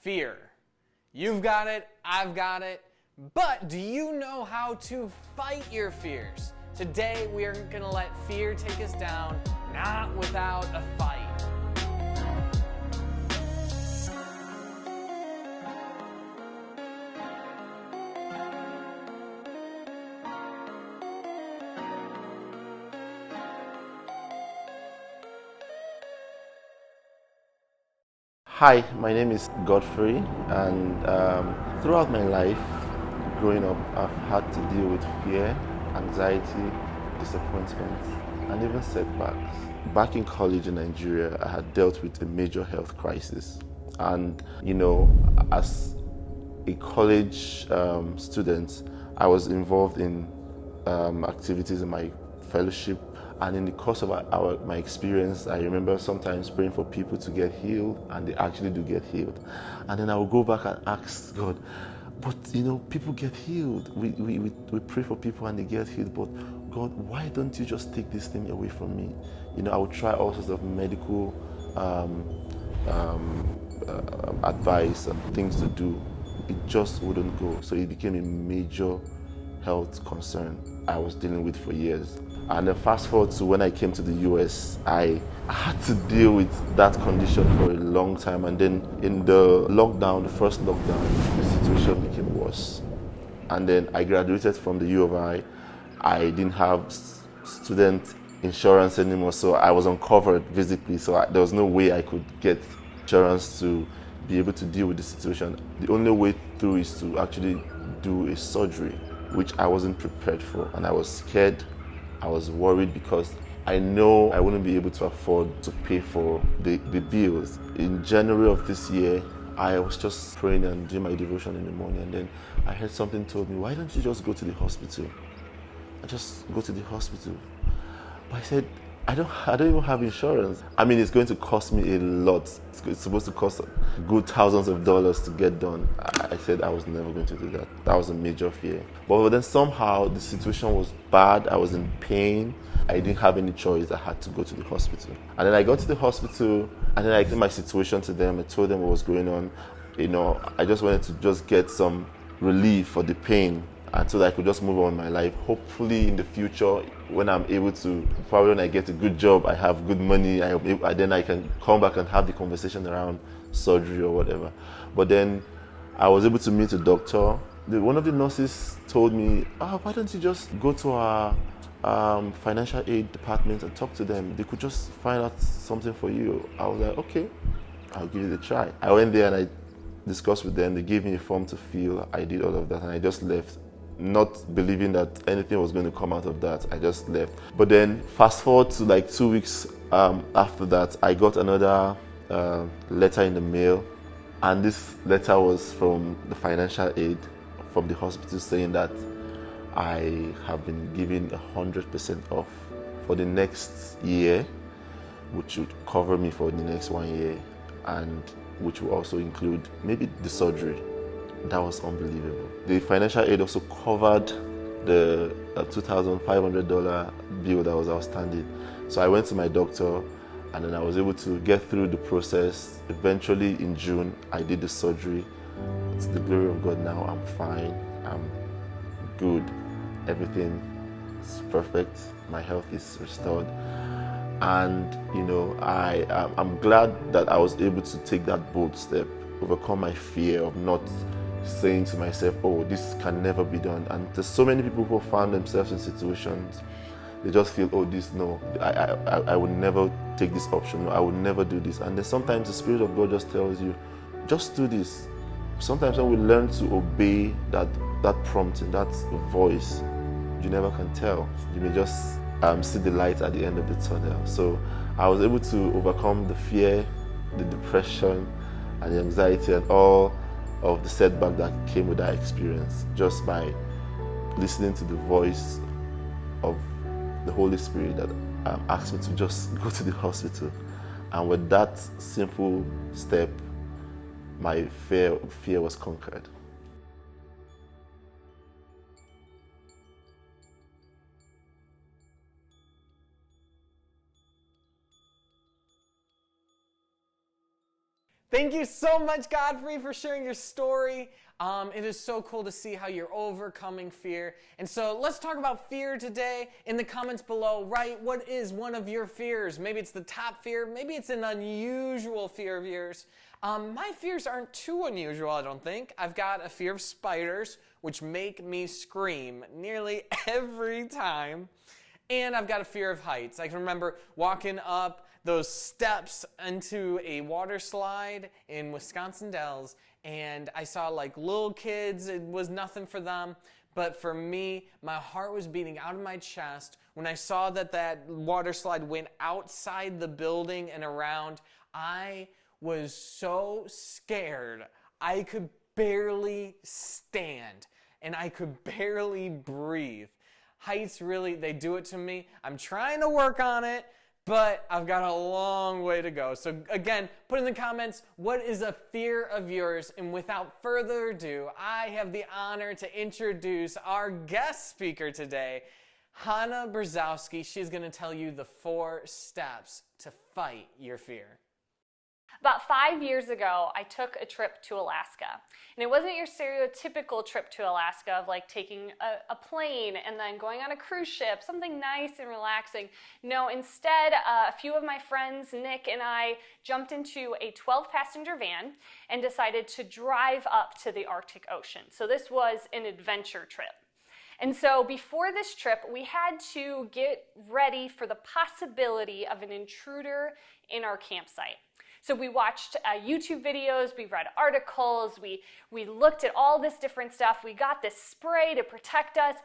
fear. You've got it, I've got it, but do you know how to fight your fears? Today we are going to let fear take us down, not without a fight. Hi, my name is Godfrey, and throughout my life, growing up, I've had to deal with fear, anxiety, disappointment, and even setbacks. Back in college in Nigeria, I had dealt with a major health crisis. And, as a college student, I was involved in activities in my fellowship. And in the course of my experience, I remember sometimes praying for people to get healed, and they actually do get healed. And then I would go back and ask God, but people get healed. We pray for people and they get healed, but God, why don't you just take this thing away from me? I would try all sorts of medical advice and things to do. It just wouldn't go. So it became a major health concern I was dealing with for years. And then fast forward to when I came to the US, I had to deal with that condition for a long time. And then in the first lockdown, the situation became worse. And then I graduated from the U of I. I didn't have student insurance anymore, so I was uncovered physically. So there was no way I could get insurance to be able to deal with the situation. The only way through is to actually do a surgery, which I wasn't prepared for. And I was scared. I was worried because I know I wouldn't be able to afford to pay for the bills. In January of this year, I was just praying and doing my devotion in the morning, and then I heard something told me, why don't you just go to the hospital? I just go to the hospital. But I said, I don't even have insurance. I mean, it's going to cost me a lot. It's supposed to cost good thousands of dollars to get done. I said I was never going to do that. That was a major fear. But then somehow the situation was bad. I was in pain. I didn't have any choice. I had to go to the hospital. And then I got to the hospital, and then I explained my situation to them. I told them what was going on. I just wanted to just get some relief for the pain, and so that I could just move on with my life. Hopefully in the future, when I'm able to, probably when I get a good job, I have good money, then I can come back and have the conversation around surgery or whatever. But then I was able to meet a doctor. One of the nurses told me, why don't you just go to our financial aid department and talk to them? They could just find out something for you. I was like, okay, I'll give it a try. I went there and I discussed with them. They gave me a form to fill. I did all of that and I just left, not believing that anything was going to come out of that. I just left. But then fast forward to like 2 weeks after that, I got another letter in the mail, and this letter was from the financial aid from the hospital saying that I have been given 100% off for the next year, which would cover me for the next 1 year, and which will also include maybe the surgery. That was unbelievable. The financial aid also covered the $2,500 bill that was outstanding. So I went to my doctor, and then I was able to get through the process. Eventually in June, I did the surgery. To the glory of God, now I'm fine. I'm good. Everything is perfect. My health is restored. And I'm glad that I was able to take that bold step, overcome my fear of not saying to myself, oh, this can never be done. And there's so many people who found themselves in situations, they just feel, oh, I would never take this option. No, I would never do this. And then sometimes the Spirit of God just tells you, just do this. Sometimes when we learn to obey that prompting, that voice, you never can tell. You may just see the light at the end of the tunnel. So I was able to overcome the fear, the depression, and the anxiety, and all of the setback that came with that experience, just by listening to the voice of the Holy Spirit that asked me to just go to the hospital. And with that simple step, my fear was conquered. Thank you so much, Godfrey, for sharing your story. It is so cool to see how you're overcoming fear. And so let's talk about fear today. In the comments below, write what is one of your fears. Maybe it's the top fear. Maybe it's an unusual fear of yours. My fears aren't too unusual, I don't think. I've got a fear of spiders, which make me scream nearly every time. And I've got a fear of heights. I can remember walking up those steps into a water slide in Wisconsin Dells, and I saw like little kids. It was nothing for them, but for me, my heart was beating out of my chest when I saw that water slide went outside the building and around. I was so scared. I could barely stand, and I could barely breathe. Heights really, they do it to me. I'm trying to work on it, but I've got a long way to go. So again, put in the comments, what is a fear of yours? And without further ado, I have the honor to introduce our guest speaker today, Hannah Brzezowski. She's going to tell you the 4 steps to fight your fear. About 5 years ago, I took a trip to Alaska. And it wasn't your stereotypical trip to Alaska of like taking a plane and then going on a cruise ship, something nice and relaxing. No, instead, a few of my friends, Nick and I, jumped into a 12-passenger van and decided to drive up to the Arctic Ocean. So this was an adventure trip. And so before this trip, we had to get ready for the possibility of an intruder in our campsite. So we watched YouTube videos, we read articles, we looked at all this different stuff. We got this spray to protect us.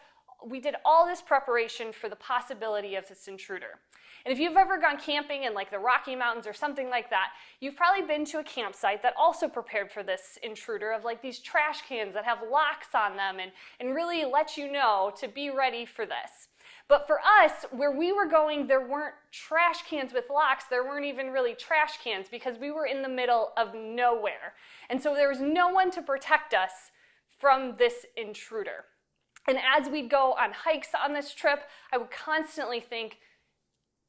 We did all this preparation for the possibility of this intruder. And if you've ever gone camping in like the Rocky Mountains or something like that, you've probably been to a campsite that also prepared for this intruder of like these trash cans that have locks on them and really let you know to be ready for this. But for us, where we were going, there weren't trash cans with locks. There weren't even really trash cans because we were in the middle of nowhere. And so there was no one to protect us from this intruder. And as we'd go on hikes on this trip, I would constantly think,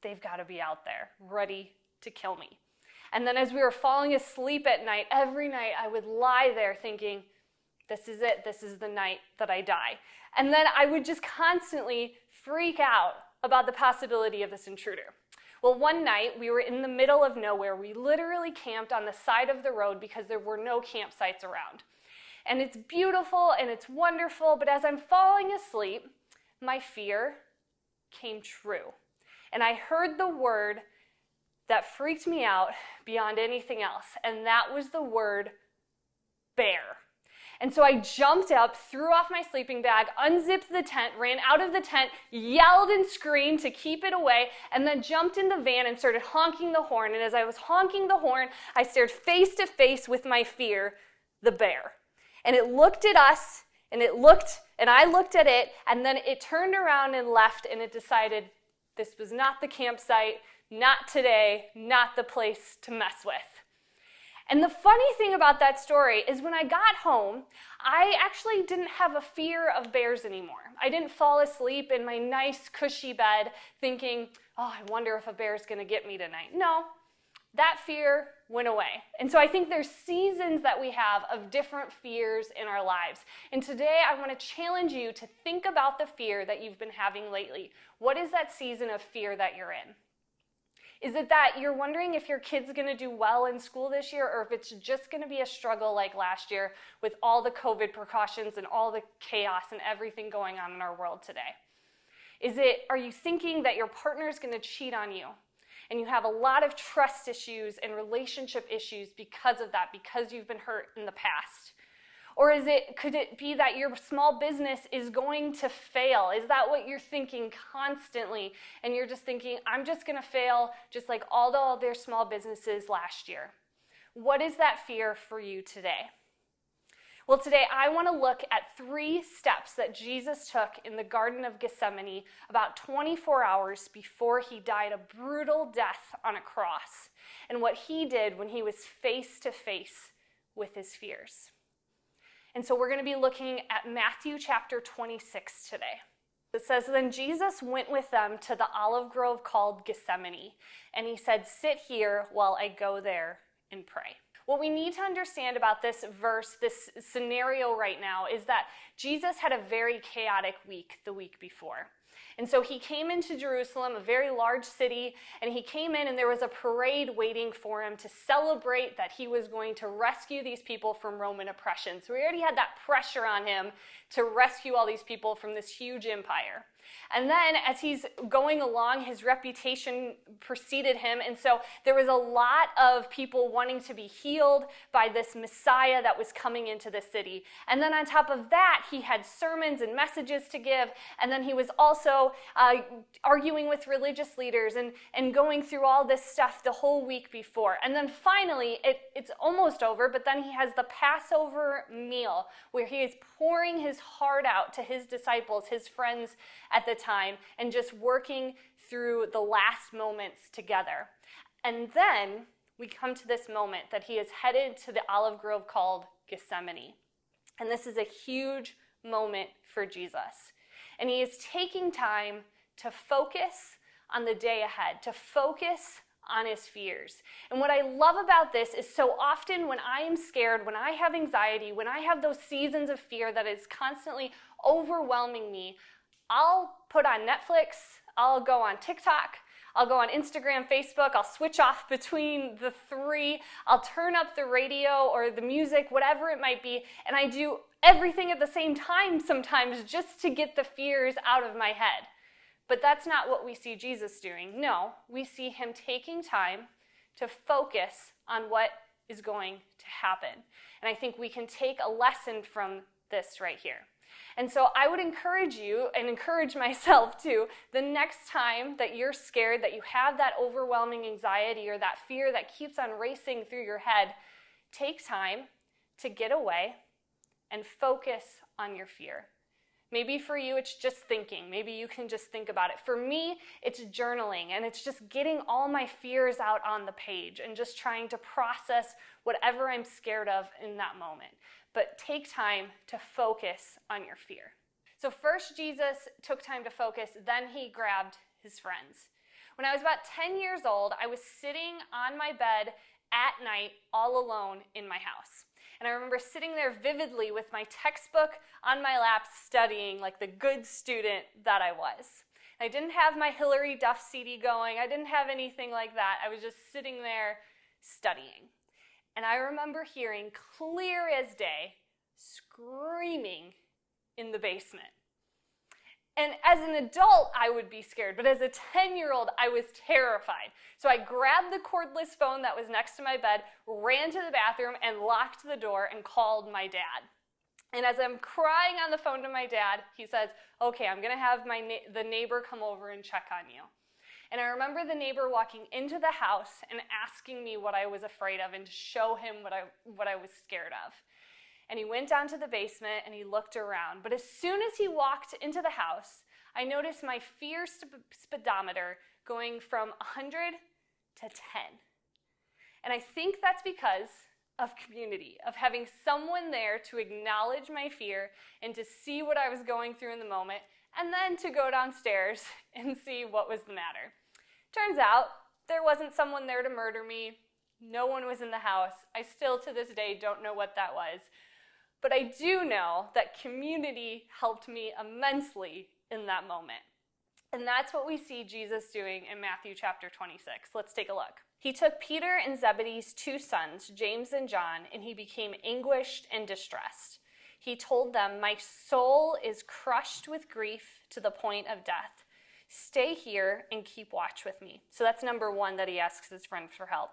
they've got to be out there, ready to kill me. And then as we were falling asleep at night, every night I would lie there thinking, this is it, this is the night that I die. And then I would just constantly freak out about the possibility of this intruder. Well, one night we were in the middle of nowhere. We literally camped on the side of the road because there were no campsites around. And it's beautiful and it's wonderful, but as I'm falling asleep, my fear came true. And I heard the word that freaked me out beyond anything else, and that was the word bear. And so I jumped up, threw off my sleeping bag, unzipped the tent, ran out of the tent, yelled and screamed to keep it away, and then jumped in the van and started honking the horn. And as I was honking the horn, I stared face to face with my fear, the bear. And it looked at us, and I looked at it, and then it turned around and left, and it decided this was not the campsite, not today, not the place to mess with. And the funny thing about that story is when I got home, I actually didn't have a fear of bears anymore. I didn't fall asleep in my nice, cushy bed thinking, oh, I wonder if a bear's going to get me tonight. No, that fear went away. And so I think there's seasons that we have of different fears in our lives. And today I want to challenge you to think about the fear that you've been having lately. What is that season of fear that you're in? Is it that you're wondering if your kid's going to do well in school this year, or if it's just going to be a struggle like last year with all the COVID precautions and all the chaos and everything going on in our world today? Are you thinking that your partner is going to cheat on you and you have a lot of trust issues and relationship issues because of that, because you've been hurt in the past? Or could it be that your small business is going to fail? Is that what you're thinking constantly? And you're just thinking, I'm just going to fail just like all the other small businesses last year. What is that fear for you today? Well, today I want to look at 3 steps that Jesus took in the Garden of Gethsemane about 24 hours before he died a brutal death on a cross, and what he did when he was face to face with his fears. And so we're going to be looking at Matthew chapter 26 today. It says, then Jesus went with them to the olive grove called Gethsemane, and he said, sit here while I go there and pray. What we need to understand about this verse, this scenario right now, is that Jesus had a very chaotic week the week before. And so he came into Jerusalem, a very large city, and he came in and there was a parade waiting for him to celebrate that he was going to rescue these people from Roman oppression. So he already had that pressure on him to rescue all these people from this huge empire. And then as he's going along, his reputation preceded him. And so there was a lot of people wanting to be healed by this Messiah that was coming into the city. And then on top of that, he had sermons and messages to give. And then he was also arguing with religious leaders and going through all this stuff the whole week before. And then finally, it's almost over, but then he has the Passover meal where he is pouring his heart out to his disciples, his friends at the time, and just working through the last moments together. And then we come to this moment that he is headed to the olive grove called Gethsemane. And this is a huge moment for Jesus. And he is taking time to focus on the day ahead, to focus on his fears. And what I love about this is so often when I am scared, when I have anxiety, when I have those seasons of fear that is constantly overwhelming me, I'll put on Netflix, I'll go on TikTok, I'll go on Instagram, Facebook, I'll switch off between the three, I'll turn up the radio or the music, whatever it might be, and I do everything at the same time sometimes just to get the fears out of my head. But that's not what we see Jesus doing. No, we see him taking time to focus on what is going to happen. And I think we can take a lesson from this right here. And so I would encourage you, and encourage myself too, the next time that you're scared, that you have that overwhelming anxiety or that fear that keeps on racing through your head, take time to get away and focus on your fear. Maybe for you, it's just thinking. Maybe you can just think about it. For me, it's journaling, and it's just getting all my fears out on the page and just trying to process whatever I'm scared of in that moment. But take time to focus on your fear. So first, Jesus took time to focus, then he grabbed his friends. When I was about 10 years old, I was sitting on my bed at night all alone in my house. And I remember sitting there vividly with my textbook on my lap studying like the good student that I was. I didn't have my Hillary Duff CD going. I didn't have anything like that. I was just sitting there studying. And I remember hearing clear as day screaming in the basement. And as an adult, I would be scared, but as a 10-year-old, I was terrified. So I grabbed the cordless phone that was next to my bed, ran to the bathroom, and locked the door and called my dad. And as I'm crying on the phone to my dad, he says, okay, I'm going to have the neighbor come over and check on you. And I remember the neighbor walking into the house and asking me what I was afraid of and to show him what I was scared of. And he went down to the basement and he looked around. But as soon as he walked into the house, I noticed my fear speedometer going from 100 to 10. And I think that's because of community, of having someone there to acknowledge my fear and to see what I was going through in the moment, and then to go downstairs and see what was the matter. Turns out there wasn't someone there to murder me. No one was in the house. I still to this day don't know what that was. But I do know that community helped me immensely in that moment. And that's what we see Jesus doing in Matthew chapter 26. Let's take a look. He took Peter and Zebedee's two sons, James and John, and he became anguished and distressed. He told them, "My soul is crushed with grief to the point of death. Stay here and keep watch with me." So that's number one, that he asks his friend for help.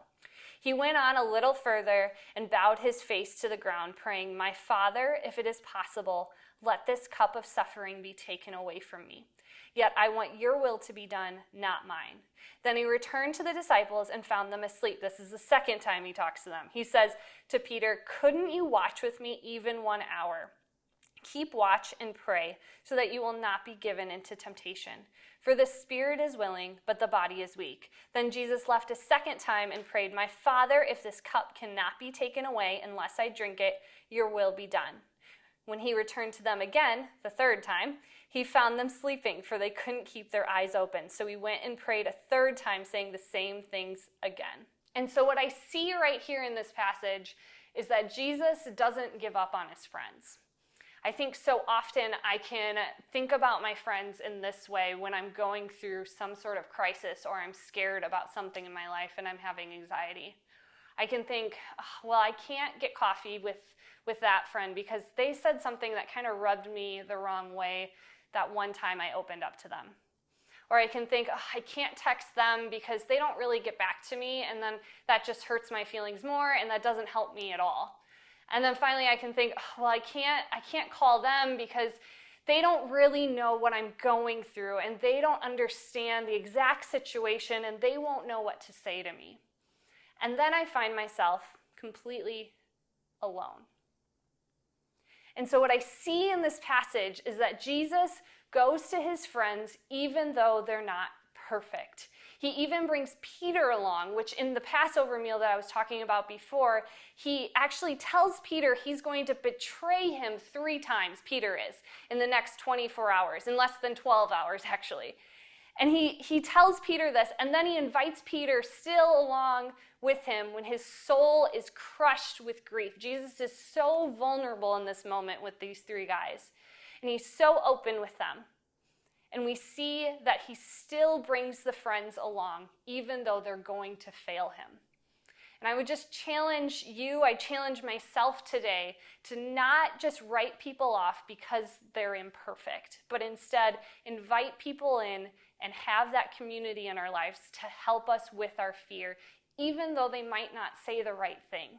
He went on a little further and bowed his face to the ground, praying, "My Father, if it is possible, let this cup of suffering be taken away from me. Yet I want your will to be done, not mine." Then he returned to the disciples and found them asleep. This is the second time he talks to them. He says to Peter, "Couldn't you watch with me even 1 hour? Keep watch and pray so that you will not be given into temptation. For the spirit is willing, but the body is weak." Then Jesus left a second time and prayed, "My Father, if this cup cannot be taken away unless I drink it, your will be done." When he returned to them again, the third time, he found them sleeping, for they couldn't keep their eyes open. So he went and prayed a third time, saying the same things again. And so what I see right here in this passage is that Jesus doesn't give up on his friends. I think so often I can think about my friends in this way when I'm going through some sort of crisis or I'm scared about something in my life and I'm having anxiety. I can think, oh, well, I can't get coffee with that friend because they said something that kind of rubbed me the wrong way that one time I opened up to them. Or I can think, oh, I can't text them because they don't really get back to me, and then that just hurts my feelings more and that doesn't help me at all. And then finally I can think, oh, well, I can't call them because they don't really know what I'm going through and they don't understand the exact situation and they won't know what to say to me. And then I find myself completely alone. And so what I see in this passage is that Jesus goes to his friends even though they're not perfect. He even brings Peter along, which in the Passover meal that I was talking about before, he actually tells Peter he's going to betray him 3 times, Peter is, in the next 24 hours, in less than 12 hours actually. And he tells Peter this, and then he invites Peter still along with him when his soul is crushed with grief. Jesus is so vulnerable in this moment with these 3 guys, and he's so open with them. And we see that he still brings the friends along, even though they're going to fail him. And I would just challenge you, I challenge myself today to not just write people off because they're imperfect, but instead invite people in and have that community in our lives to help us with our fear, even though they might not say the right thing.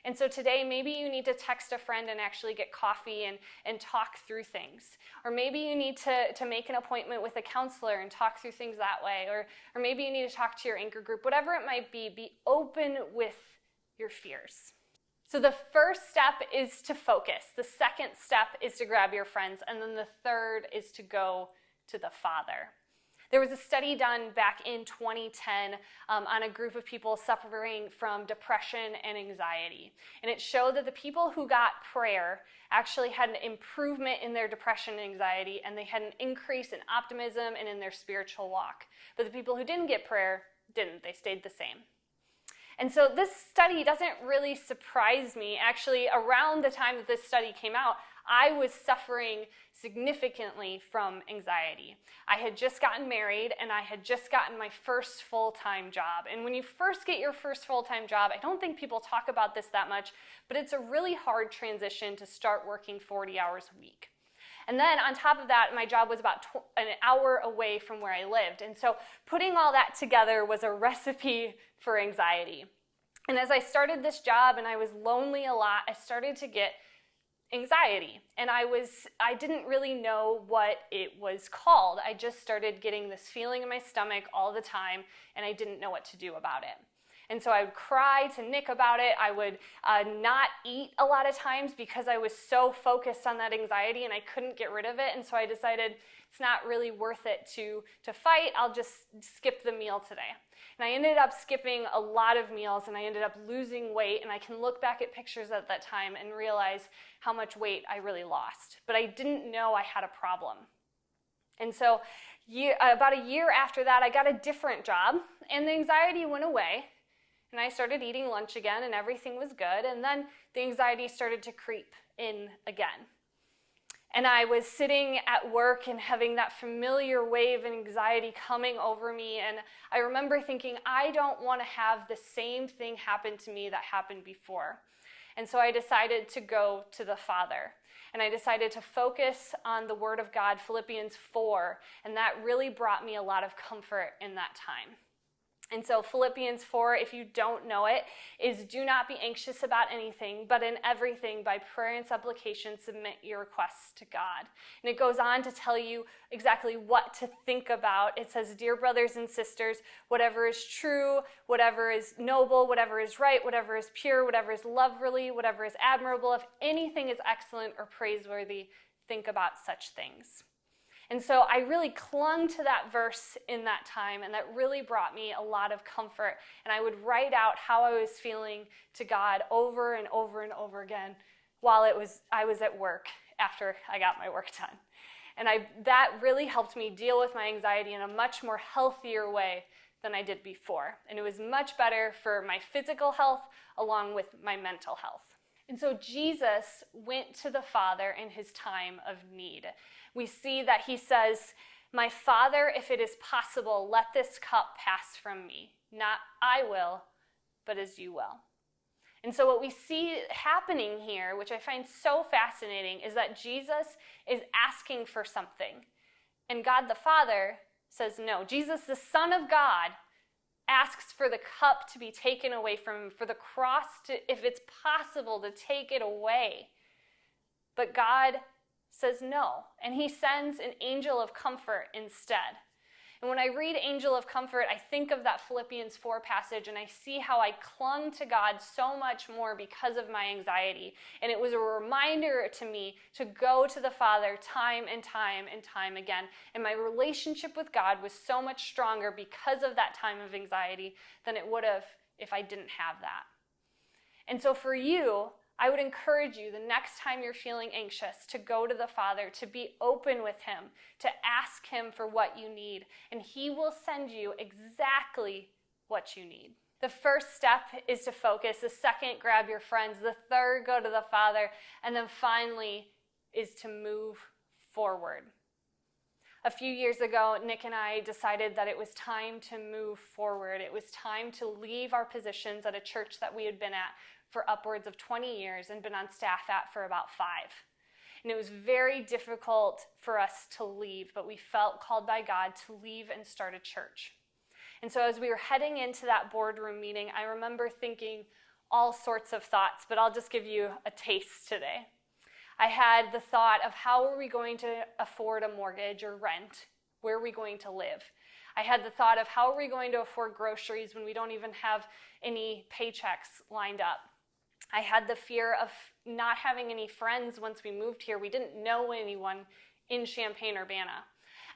And so today, maybe you need to text a friend and actually get coffee and talk through things. Or maybe you need to make an appointment with a counselor and talk through things that way. Or maybe you need to talk to your anchor group. Whatever it might be open with your fears. So the first step is to focus. The second step is to grab your friends. And then the third is to go to the Father. There was a study done back in 2010 on a group of people suffering from depression and anxiety. And it showed that the people who got prayer actually had an improvement in their depression and anxiety, and they had an increase in optimism and in their spiritual walk. But the people who didn't get prayer didn't. They stayed the same. And so this study doesn't really surprise me. Actually, around the time that this study came out, I was suffering significantly from anxiety. I had just gotten married and I had just gotten my first full-time job. And when you first get your first full-time job, I don't think people talk about this that much, but it's a really hard transition to start working 40 hours a week. And then on top of that, my job was about an hour away from where I lived. And so putting all that together was a recipe for anxiety. And as I started this job and I was lonely a lot, I started to get anxiety. And I didn't really know what it was called. I just started getting this feeling in my stomach all the time, and I didn't know what to do about it. And so I would cry to Nick about it. I would not eat a lot of times because I was so focused on that anxiety and I couldn't get rid of it. And so I decided it's not really worth it to fight. I'll just skip the meal today. And I ended up skipping a lot of meals and I ended up losing weight. And I can look back at pictures at that time and realize how much weight I really lost. But I didn't know I had a problem. And so about a year after that, I got a different job and the anxiety went away. And I started eating lunch again and everything was good. And then the anxiety started to creep in again. And I was sitting at work and having that familiar wave of anxiety coming over me. And I remember thinking, I don't want to have the same thing happen to me that happened before. And so I decided to go to the Father. And I decided to focus on the Word of God, Philippians 4. And that really brought me a lot of comfort in that time. And so Philippians 4, if you don't know it, is do not be anxious about anything, but in everything by prayer and supplication submit your requests to God. And it goes on to tell you exactly what to think about. It says, dear brothers and sisters, whatever is true, whatever is noble, whatever is right, whatever is pure, whatever is lovely, whatever is admirable, if anything is excellent or praiseworthy, think about such things. And so I really clung to that verse in that time, and that really brought me a lot of comfort. And I would write out how I was feeling to God over and over and over again while I was at work after I got my work done. And that really helped me deal with my anxiety in a much more healthier way than I did before. And it was much better for my physical health along with my mental health. And so Jesus went to the Father in his time of need. We see that he says, "My Father, if it is possible, let this cup pass from me. Not I will, but as you will." And so what we see happening here, which I find so fascinating, is that Jesus is asking for something. And God the Father says no. Jesus, the Son of God, asks for the cup to be taken away from him, for the cross to, if it's possible, to take it away. But God says no, and he sends an angel of comfort instead. And when I read angel of comfort, I think of that Philippians 4 passage, and I see how I clung to God so much more because of my anxiety. And it was a reminder to me to go to the Father time and time and time again. And my relationship with God was so much stronger because of that time of anxiety than it would have if I didn't have that. And so for you, I would encourage you the next time you're feeling anxious to go to the Father, to be open with him, to ask him for what you need, and he will send you exactly what you need. The first step is to focus. The second, grab your friends. The third, go to the Father. And then finally is to move forward. A few years ago, Nick and I decided that it was time to move forward. It was time to leave our positions at a church that we had been at for upwards of 20 years and been on staff at for about 5. And it was very difficult for us to leave, but we felt called by God to leave and start a church. And so as we were heading into that boardroom meeting, I remember thinking all sorts of thoughts, but I'll just give you a taste today. I had the thought of how are we going to afford a mortgage or rent? Where are we going to live? I had the thought of how are we going to afford groceries when we don't even have any paychecks lined up? I had the fear of not having any friends once we moved here. We didn't know anyone in Champaign-Urbana.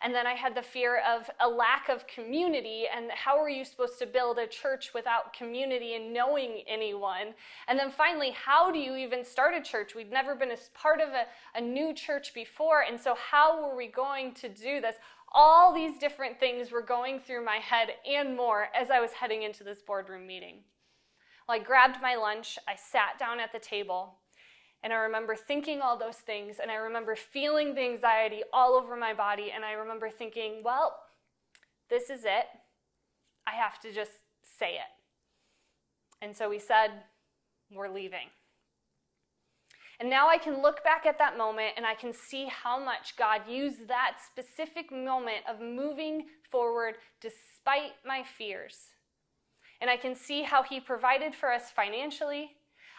And then I had the fear of a lack of community, and how are you supposed to build a church without community and knowing anyone? And then finally, how do you even start a church? We'd never been a part of a new church before, and so how were we going to do this? All these different things were going through my head and more as I was heading into this boardroom meeting. Well, I grabbed my lunch, I sat down at the table, and I remember thinking all those things, and I remember feeling the anxiety all over my body, and I remember thinking, well, this is it. I have to just say it. And so we said, we're leaving. And now I can look back at that moment, and I can see how much God used that specific moment of moving forward despite my fears. And I can see how he provided for us financially.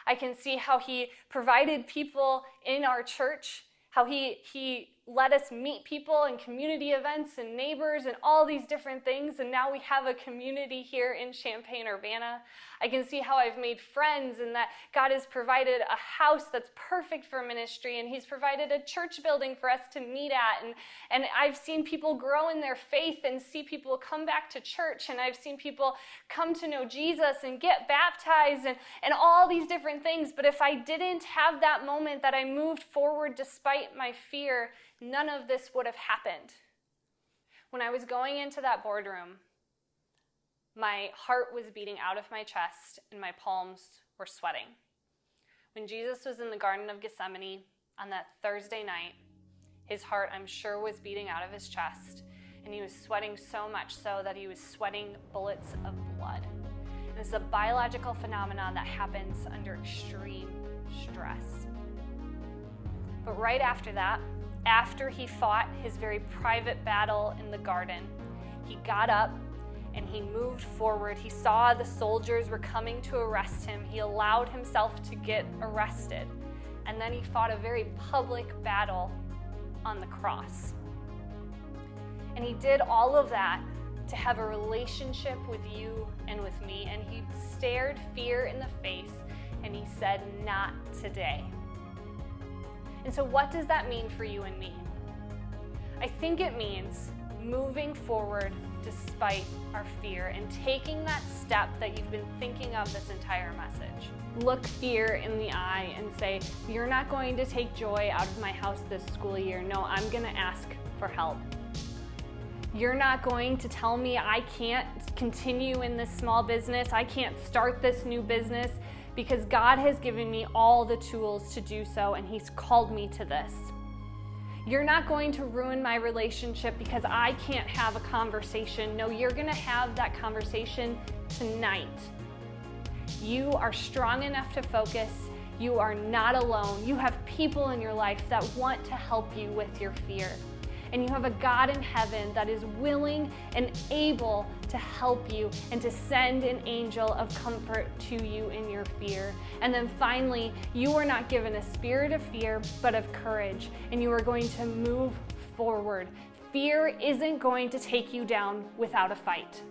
I can see how he provided people in our church, how he let us meet people in community events and neighbors and all these different things. And now we have a community here in Champaign-Urbana. I can see how I've made friends and that God has provided a house that's perfect for ministry, and he's provided a church building for us to meet at. And I've seen people grow in their faith and see people come back to church, and I've seen people come to know Jesus and get baptized and all these different things. But if I didn't have that moment that I moved forward despite my fear, none of this would have happened. When I was going into that boardroom, my heart was beating out of my chest and my palms were sweating. When Jesus was in the Garden of Gethsemane on that Thursday night, his heart, I'm sure, was beating out of his chest, and he was sweating so much so that he was sweating bullets of blood. And this is a biological phenomenon that happens under extreme stress. But right after that, after he fought his very private battle in the garden, he got up and he moved forward. He saw the soldiers were coming to arrest him. He allowed himself to get arrested. And then he fought a very public battle on the cross. And he did all of that to have a relationship with you and with me. And he stared fear in the face and he said, "Not today." And so what does that mean for you and me? I think it means moving forward despite our fear and taking that step that you've been thinking of this entire message. Look fear in the eye and say, you're not going to take joy out of my house this school year. No, I'm going to ask for help. You're not going to tell me I can't continue in this small business, I can't start this new business, because God has given me all the tools to do so, and He's called me to this. You're not going to ruin my relationship because I can't have a conversation. No, you're going to have that conversation tonight. You are strong enough to focus. You are not alone. You have people in your life that want to help you with your fear. And you have a God in heaven that is willing and able to help you and to send an angel of comfort to you in your fear. And then finally, you are not given a spirit of fear, but of courage, and you are going to move forward. Fear isn't going to take you down without a fight.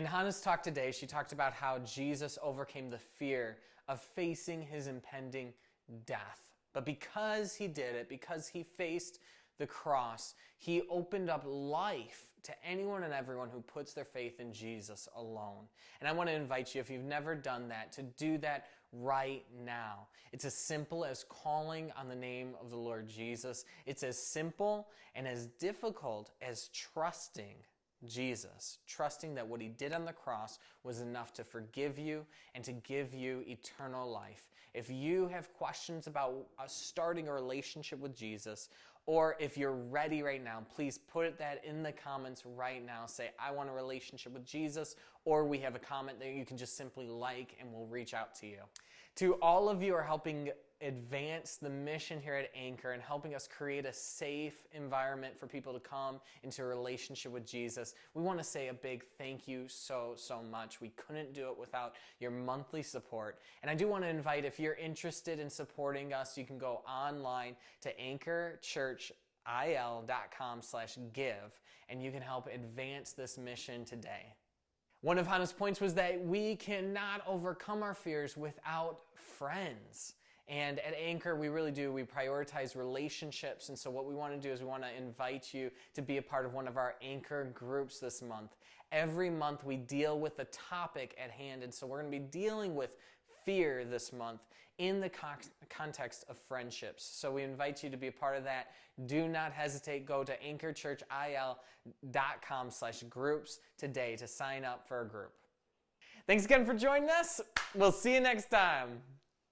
In Hannah's talk today, she talked about how Jesus overcame the fear of facing his impending death. But because he did it, because he faced the cross, he opened up life to anyone and everyone who puts their faith in Jesus alone. And I want to invite you, if you've never done that, to do that right now. It's as simple as calling on the name of the Lord Jesus. It's as simple and as difficult as trusting Jesus, trusting that what he did on the cross was enough to forgive you and to give you eternal life. If you have questions about starting a relationship with Jesus, or if you're ready right now, please put that in the comments right now. Say, I want a relationship with Jesus, or we have a comment that you can just simply like and we'll reach out to you. To all of you who are helping advance the mission here at Anchor and helping us create a safe environment for people to come into a relationship with Jesus, we want to say a big thank you so much. We couldn't do it without your monthly support. And I do want to invite, if you're interested in supporting us, you can go online to anchorchurchil.com/give, and you can help advance this mission today. One of Hannah's points was that we cannot overcome our fears without friends. And at Anchor, we really do. We prioritize relationships. And so what we want to do is we want to invite you to be a part of one of our Anchor groups this month. Every month we deal with the topic at hand. And so we're going to be dealing with fear this month in the context of friendships. So we invite you to be a part of that. Do not hesitate. Go to anchorchurchil.com/groups today to sign up for a group. Thanks again for joining us. We'll see you next time.